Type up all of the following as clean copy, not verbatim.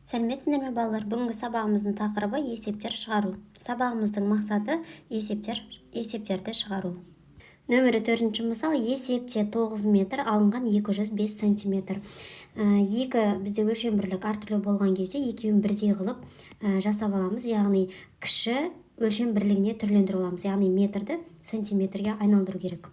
Сәлеметсіздер ме балалар? Бүгінгі сабағымыздың тақырыбы есептер шығару. Сабағымыздың мақсаты есептерді шығару. Нөмірі 4-ші мысал: есепте 9 метр алынған 205 сантиметр. Екі бізде өлшем бірлік әртүрлі болған кезде екеуін бірдей қылып жасап аламыз. Яғни кіші өлшем бірлігіне түрлендіріп аламыз. Яғни метрді сантиметрге айналдыру керек.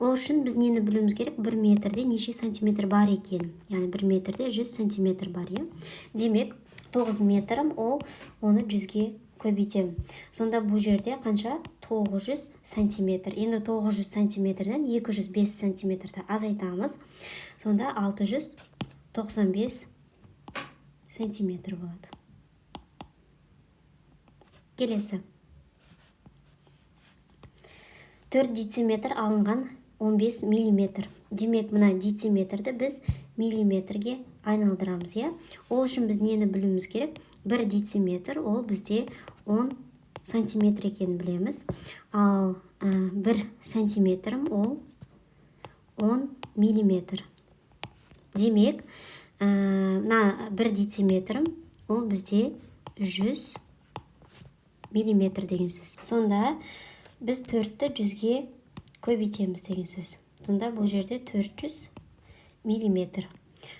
Ол үшін біз нені білуіміз керек? 1 метрде неше сантиметр бар екен? Яғни 1 метрде 100 сантиметр бар, е? Демек, 9 метрім, ол оны 100-ге көбейтемін. Сонда бұл жерде қанша? 900 сантиметр. Енді 900 сантиметрден 205 сантиметрді азайтамыз. Сонда 695 сантиметр болады. Келесі. 4 дециметр алынған 15 миллиметр. Демек, мына дециметрді біз миллиметрге айналдырамыз, е? Ол үшін біз нені білуіміз керек? 1 дециметр, ол бізде 10 сантиметр екенін білеміз. Ал 1 сантиметрім, ол 10 миллиметр. Демек, мына 1 дециметрім, ол бізде 100 миллиметр деген сөз. Сонда біз 4-ті 100-ге көбейтеміз деген сөз. Сонда бұл жерде 400 миллиметр.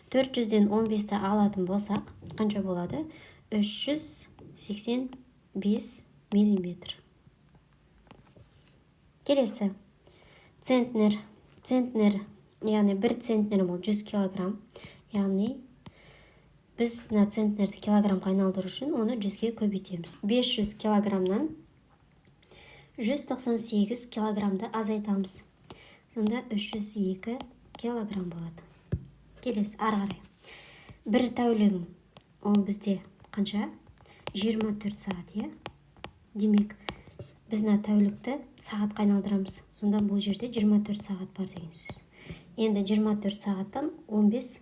400-ден 15-ті алатын болсақ, қанша болады? 385 миллиметр. Келесі. Центнер. Центнер, яғни 1 центнер ол 100 килограмм. Яғни біз на центнерді килограммға айналдыру үшін оны 100-ге көбейтеміз. 500 килограммнан 198 килограммды азайтамыз. Сонда 302 килограмм болады. Келесі, ары қарай. 1 тәулігім, ол бізде қанша? 24 сағат, е? Демек, біз на тәулікті сағатқа айналдырамыз. Сонда бұл жерде 24 сағат бар деген сөз. Енді 24 сағаттан 15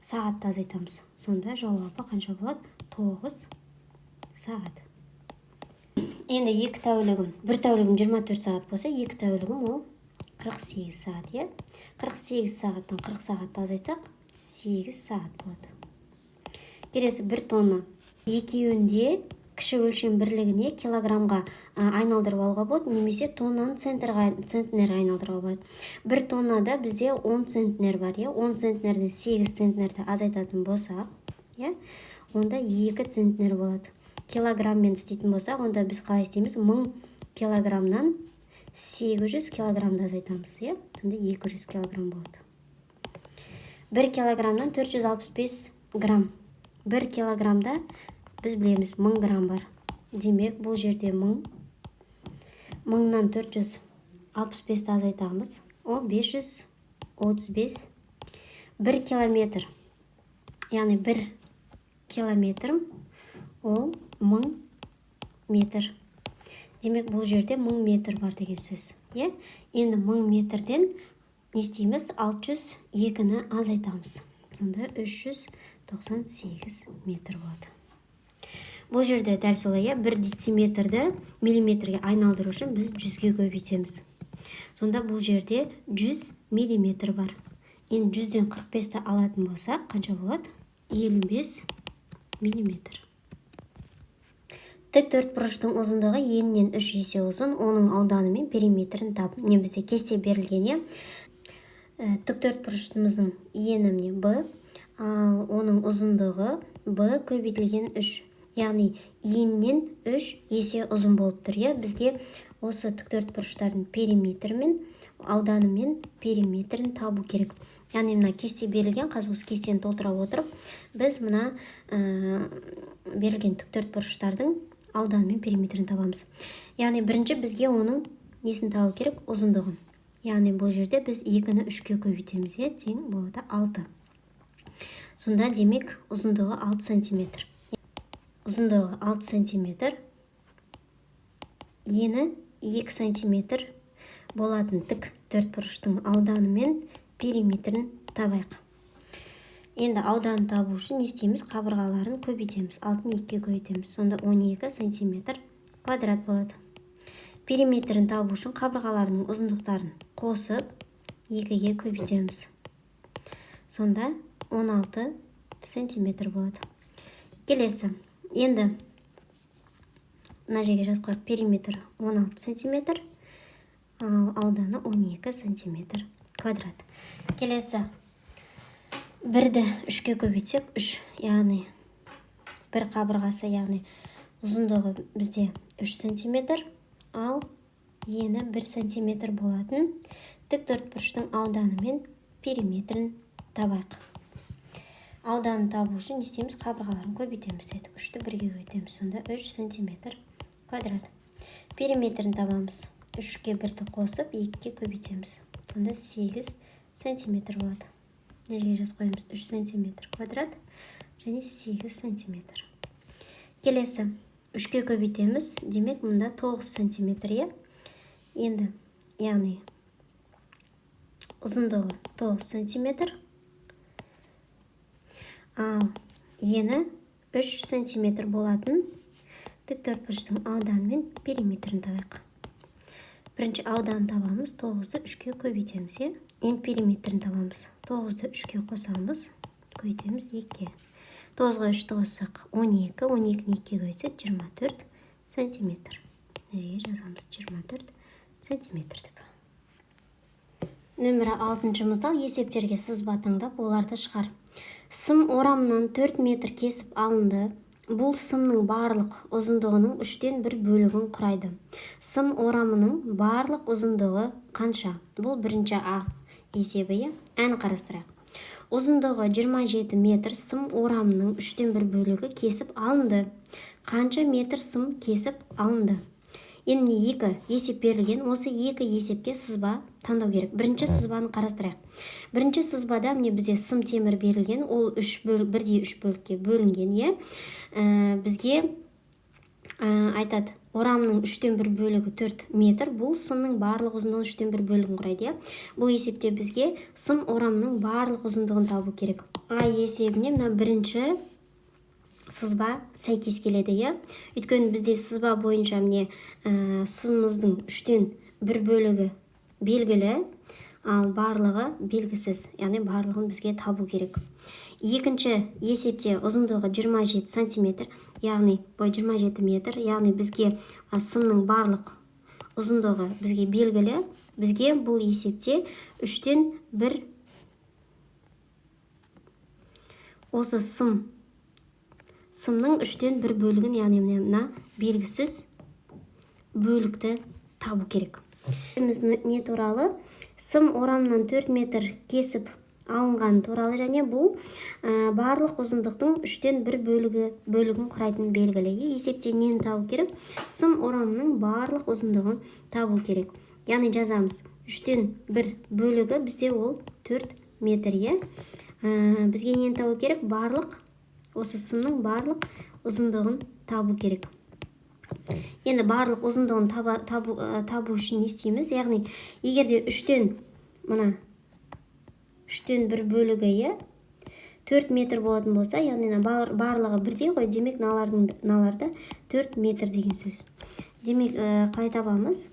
сағатты азайтамыз. Сонда жауабы қанша болады? 9 сағат. Енді 2 тәулігім, 1 тәулігім 24 сағат болса, 2 тәулігім ол 48 сағат, е? 48 сағаттан 40 сағатты азайтсақ, 8 сағат болады. Келесі, 1 тонна. Екеуінде кіші өлшем бірлігіне килограммға айналдырып алуға болады, немесе тоннаны центнерге айналдыруға болады. 1 тоннада бізде 10 центнер бар, е? 10 центнерден 8 центнерді азайтатын болсақ, е? Онда 2 центнер болады. Килограмммен істейтін болсақ, онда біз қалай істейміз? 1000 килограммнан 800 килограммды азайтамыз, е? Сонда 200 килограмм болады. 1 килограммнан 465 грамм. 1 килограммда біз білеміз 1000 грамм бар. Демек, бұл жерде 1000. 1000-нан 465-ті азайтамыз. Ол 535. 1 километр. Яғни 1 километрім, ол 1000 метр. Демек, бұл жерде 1000 метр бар деген сөз. Енді 1000 метрден не істейміз? 602-ні азайтамыз. Сонда 398 метр болады. Бұл жерде дәл солай, 1 дециметрді миллиметрге айналдыру үшін біз 100-ге көбейтеміз. Сонда бұл жерде 100 миллиметр бар. Енді 100-ден 45-ті алатын болсақ, қанша болады? 55 миллиметр. Тік төртбұрыштың ұзындығы енінен 3 есе ұзын, оның ауданы мен периметрін тап. Не бізде кесте берілген, тік төртбұрышымыздың ені Б, ал оның ұзындығы Б көбейтілген 3. Яғни енінен 3 есе ұзын болып тұр, е? Бізге осы тік төртбұрыштардың периметрі мен ауданы мен периметрін табу керек. Яғни мына кесте берілген, қазір осы кестені толтыра отырып, біз мына берілген тік төртбұрыштардың ауданы мен периметрін табамыз. Яғни бірінші бізге оның несін табу керек? Ұзындығын. Яғни бұл жерде біз 2-ні 3-ге көбейтеміз, тең болады 6. Сонда демек ұзындығы 6 сантиметр. Ұзындығы 6 сантиметр, ені 2 сантиметр болатын тік төртбұрыштың ауданы мен периметрін табайық. Енді ауданын табу үшін не істейміз? Қабырғаларын көбейтеміз. 6-ны 2-ге көбейтеміз. Сонда 12 сантиметр квадрат болады. Периметрін табу үшін қабырғаларының ұзындықтарын қосып 2-ге көбейтеміз. Сонда 16 сантиметр болады. Келесі. Енді мына жерге жазып қояйық. Периметр 16 сантиметр, ал ауданы 12 сантиметр квадрат. Келесі. Бірді 3-ке көбейтсек, 3, яғни бір қабырғасы, яғни ұзындығы бізде 3 сантиметр, ал ені 1 сантиметр болатын тіктөртбұрыштың ауданы мен периметрін табайық. Ауданын табу үшін не істейміз? Қабырғаларын көбейтеміз дедік. 3-ті 1-ге көбейтеміз. Сонда 3 сантиметр квадрат. Периметрін табамыз. 3-ке 1-ті қосып, 2-ке көбейтеміз. Сонда 8 сантиметр болады. Жерге жазып қоямыз. 3 сантиметр квадрат және 8 сантиметр. Келесі. 3-ке көбейтеміз. Демек, мұнда 9 сантиметр. Енді, яғни ұзындығы 9 сантиметр. Ал ені 3 сантиметр болатын тіктөртбұрыштың ауданы мен периметрін табайық. Бірінші ауданын табамыз, 9-ды 3-ке көбейтеміз. Енді периметрін табамыз. 9-ды 3-ке қосамыз, көбейтеміз 2-ке. 9-ға 3-ті қоссақ 12, 12-ні 2-ке көбейтсек 24 сантиметр. Неге жазамыз? 24 сантиметр деп. Нөмірі 6-шы мысал. Есептерге сызба таңдап, оларды шығар. Сым орамынан 4 метр кесіп алынды. Бұл сымның барлық ұзындығының 3-тен 1 бөлігін құрайды. Сым орамының барлық ұзындығы қанша? Бұл бірінші А есебі. Әні қарастырайық. Ұзындығы 27 метр сым орамының 3-тен 1 бөлігі кесіп алынды. Қанша метр сым кесіп алынды? Енді 2 есеп берілген. Осы 2 есепке сызба таңдау керек. Бірінші сызбаны қарастырайық. Бірінші сызбада міне бізде сым темір берілген. Ол 1-де 3 бөлікке бөлінген. Бізге айтады, орамның 3-тен 1 бөлігі 4 метр. Бұл сымның барлық ұзындығын 3-тен 1 бөлігін құрайды. Бұл есепте бізге сым орамның барлық ұзындығын табу керек. А есебіне мына бірінші сызба сәйкес келеді. Өйткені бізде сызба бойынша міне сымымыздың 3-тен 1 бөлігі белгілі, ал барлығы белгісіз. Яғни барлығын бізге табу керек. Екінші есепте ұзындығы 27 сантиметр, яғни 27 метр, яғни бізге сымның барлық ұзындығы бізге белгілі. Бізге бұл есепте 3-тен 1 осы сымның 3-тен 1 бөлігін, яғни мына белгісіз бөлікті табу керек. Не туралы? Сым орамнан 4 метр кесіп алынған туралы, және бұл барлық ұзындықтың 3-тен 1 бөлігін құрайтын белгілі. Есепте нені табу керек? Сым орамның барлық ұзындығын табу керек. Яғни жазамыз. 3-тен 1 бөлігі бізде ол 4 метр. Бізге нені табу керек? Барлық, осы сымның барлық ұзындығын табу керек. Енді барлық ұзындығын табу үшін не істейміз? Яғни, егерде 3-тен 1 бөлігі 4 метр болатын болса, яғни барлығы бірдей ғой, демек наларда 4 метр деген сөз. Демек, қалай табамыз?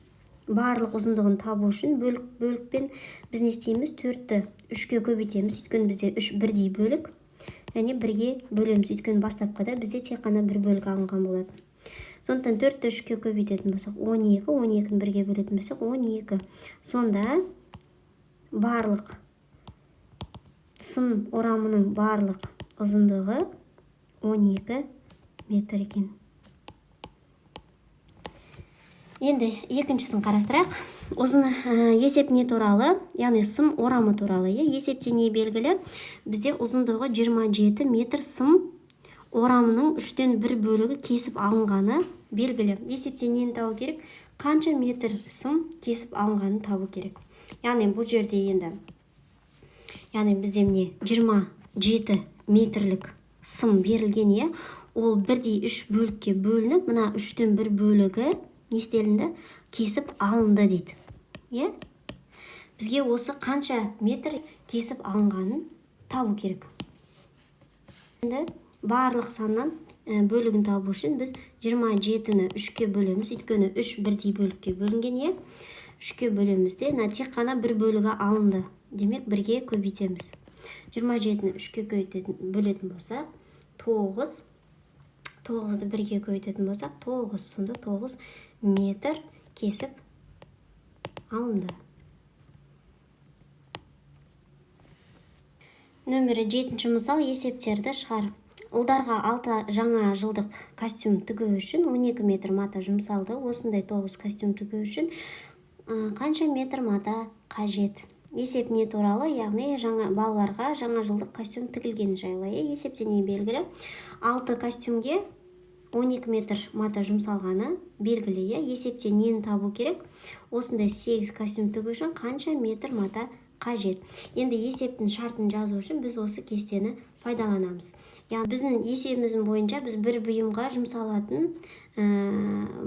Барлық ұзындығын табу үшін бөлікпен біз не істейміз? 4-ті 3-ке көбейтеміз, өйткені бізде 3 бірдей бөлік, және 1-ге бөлеміз, өйткені бастапқыда бізде тек қана 1 бөлік алынған болады. Сондықтан 4-ті 3-ке көбейтетін болсақ 12, 12-ні 1-ге бөлетін болсақ 12. Сонда барлық сым орамының барлық ұзындығы 12 метр екен. Енді екіншісін қарастырайық. Есеп не туралы? Яғни сым орамы туралы. Есепте не белгілі? Бізде ұзындығы 27 метр сым орамының 3-тен 1 бөлігі кесіп алынғаны белгілі. Есепте нені табу керек? Қанша метр сым кесіп алынғаны табу керек. Яғни бұл жерде енді, яғни бізде міне 27 метрлік сым берілген. Ол 1-де 3 бөлікке бөлініп, мына 3-тен 1 бөлігі не істелінді? Кесіп алынды дейді. Бізге осы қанша метр кесіп алынғанын табу керек. Енді барлық саннан бөлігін табу үшін біз 27-ні 3-ке бөлеміз, өйткені 3 бірдей бөлікке бөлінген. 3-ке бөлемізде тек қана 1 бөлігі алынды. Демек 1-ге көбейтеміз. 27-ні 3-ке бөлетін болсақ 9 9-ды 1-ге көбейтетін болсақ, 9, сонда 9 метр кесіп алынды. Нөмірі 7-ші мысал, есептерді шығар. Ұлдарға 6 жаңа жылдық костюм тігу үшін 12 метр мата жұмсалды. Осындай 9 костюм тігу үшін қанша метр мата қажет? Есеп не туралы, яғни балаларға жаңа жылдық костюм тігілген жайлы. Есепте не белгілі? 6 костюмге 12 метр мата жұмсалғаны белгілі. Есепте нені табу керек? Осындай 8 костюм тігу үшін қанша метр мата қажет? Енді есептің шартын жазу үшін біз осы кестені пайдаланамыз. Яғни біздің есебіміздің бойынша біз бір бұйымға жұмсалатын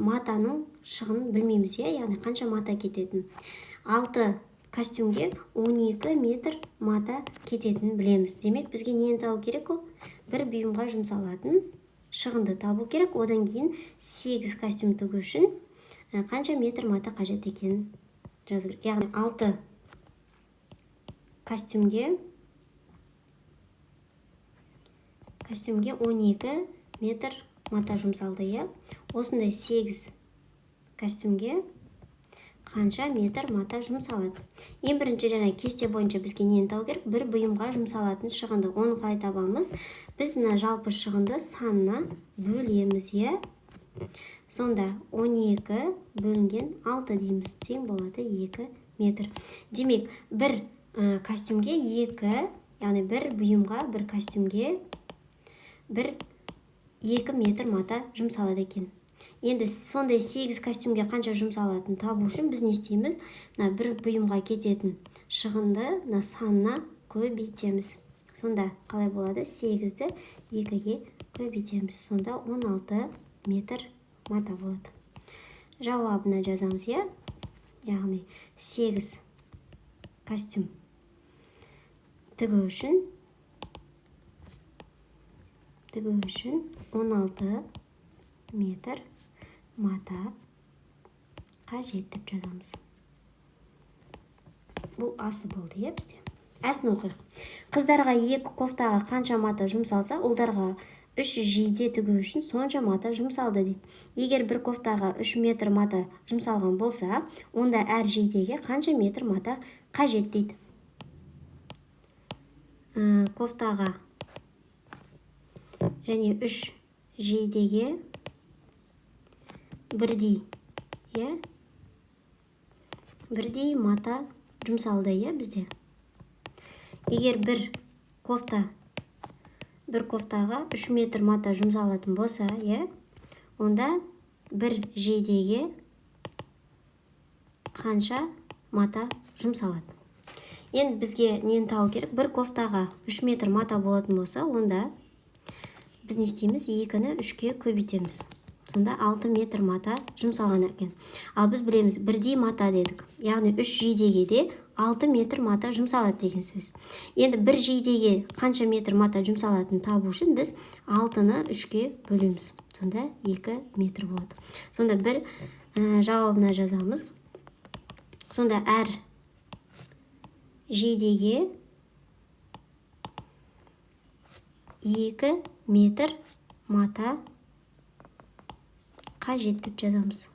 матаның шығынын білмейміз, яғни қанша мата кететін. 6 костюмге 12 метр мата кететінін білеміз. Демек, бізге нені табу керек? Бір бұйымға жұмсалатын шығынды табу керек. Одан кейін 8 костюм тігу үшін қанша метр мата қажет екенін жазу керек. Яғни 6 костюмге 12 метр мата жұмсалды. Осындай 8 костюмге қанша метр мата жұмсалады? Ең бірінші жаңа кесте бойынша бізге нені табу керек? Бір бұйымға жұмсалатын шығынды. Оны қалай табамыз? Біз мына жалпы шығынды санына бөлеміз. Сонда 12 бөлінген 6 дейміз. Тең болады 2 метр. Демек, бір костюмге 2, яғни бір бұйымға, бір костюмге 2 метр мата жұмсалады екен. Енді сондай 8 костюмге қанша жұмсалатын табу үшін біз не істейміз? Бір бұйымға кететін шығынды санына көбейтеміз. Сонда қалай болады? 8-ді 2-ге көбейтеміз. Сонда 16 метр мата болады. Жауабына жазамыз. Яғни 8 костюм тігу үшін 16 метр мата қажет деп жазамыз. Бұл асы болды, бізде. Әсін оқиық. Қыздарға 2 кофтаға қанша мата жұмсалса, ұлдарға 3 жейде тігу үшін сонша мата жұмсалды дейді. Егер бір кофтаға 3 метр мата жұмсалған болса, онда әр жейдеге қанша метр мата қажет дейді. Кофтаға және 3 жейдеге бірдей мата жұмсалды бізде. Егер бір кофтаға 3 метр мата жұмсалатын болса, онда бір жейдеге қанша мата жұмсалады? Енді бізге нені табу керек? Бір кофтаға 3 метр мата болатын болса, онда біз не істейміз? 2-ні 3-ке көбейтеміз. Сонда 6 метр мата жұмсалған екен. Ал біз білеміз, бірдей мата дедік. Яғни 3 жейдеге де 6 метр мата жұмсалады деген сөз. Енді бір жейдеге қанша метр мата жұмсалатын табу үшін біз 6-ны 3-ке бөлеміз. Сонда 2 метр болады. Сонда бір жауабына жазамыз. Сонда әр жейдеге 2 метр мата қажет деп жазамыз.